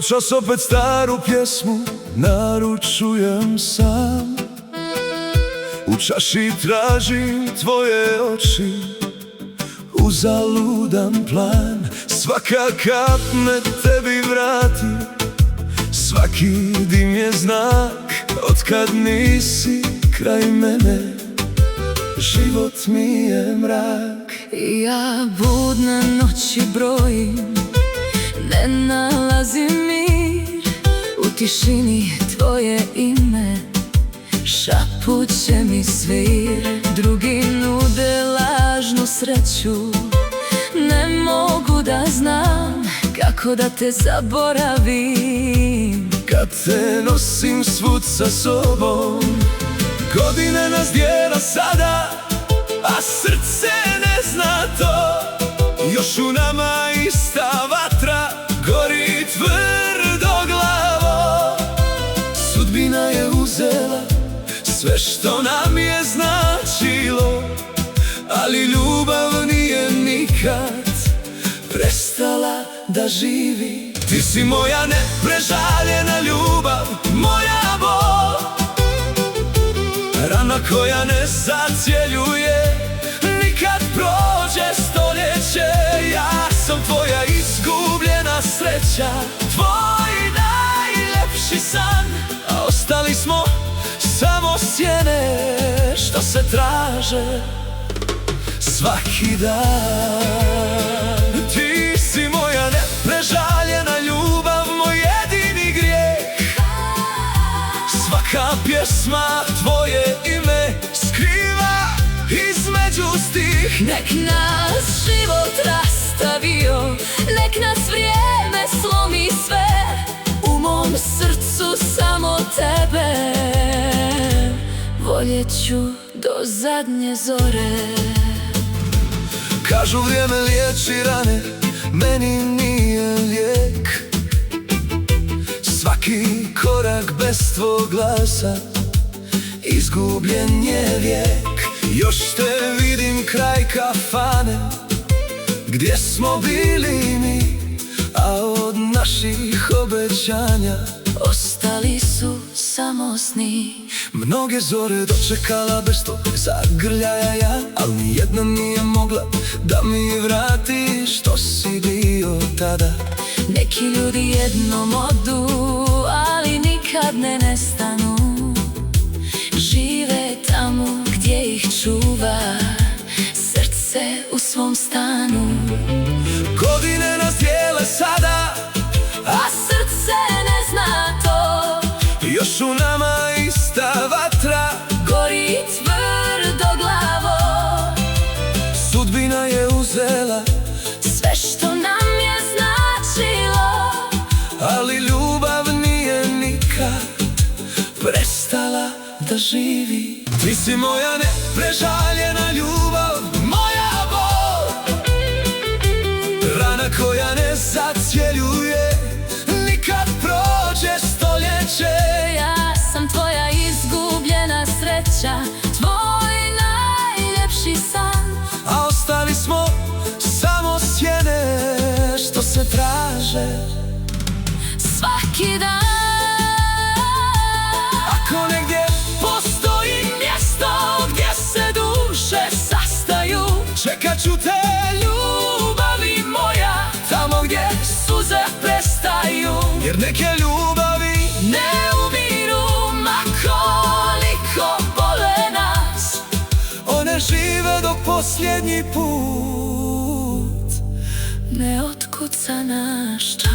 Noćas opet staru pjesmu naručujem sam. U čaši tražim tvoje oči, uzaludan plan. Svaka kap me tebi vrati, svaki dim je znak. Otkad nisi kraj mene, život mi je mrak. Ja budne noći brojim, ne nalazim mir. U tišini tvoje ime šapuće mi svir. Drugi nude lažnu sreću, ne mogu da znam kako da te zaboravim. Kad te nosim svud sa sobom, godine nas dijela sada, a srce ne zna to. Još u nama ista vatra gori tvrdoglavo. Sudbina je uzela sve što nam je značilo, ali ljubav nije nikad prestala da živi. Ti si moja neprežaljena ljubav, moja bol, rana koja ne zacjeljuje nikad prođe stoljeće. Ja sam tvoja izgubljena sreća, tvoj najljepši san, a ostali smo samo sjene što se traže svaki dan. Ti si moja neprežaljena ljubav, moj jedini grijeh. Svaka pjesma tvoje ime skriva između stih. Nek nas život rastavio, nek nas vrijeme slomi sve. U mom srcu samo tebe, voljet ću do zadnje zore. Kažu vrijeme liječi rane, meni nije lijek. Svaki korak bez tvog glasa izgubljen je vijek. Još te vidim kraj kafane gdje smo bili mi, a od naših obećanja ostali su samo sni. Mnoge zore dočekala bez tog zagrljaja ja, ali nijedna nije mogla da mi vrati što si bio tada. Neki ljudi jednom odu, ali nikad ne nestanu. Žive tamo gdje ih čuva srce u svom stanu. Godine nas dijele sada, a srce ne zna to. Još u nama ista vatra gori tvrdoglavo. Sudbina je uzela sve što nam je značilo, ali ljubav nije nikad prestala da živi. Ti si moja neprežaljena ljubav, moja bol, rana koja ne zacjeljuje nikad prođe stoljeće. Ja sam tvoja izgubljena sreća, tvoj najljepši san, a ostali smo samo sjene što se traže svaki dan. Ako negdje postoji mjesto gdje se duše sastaju, čekat ću te ljubavi moja, tamo gdje suze prestaju. Jer neke ljubavi ne umiru, ma koliko bole nas. One žive dok posljednji put ne otkuca naš čas.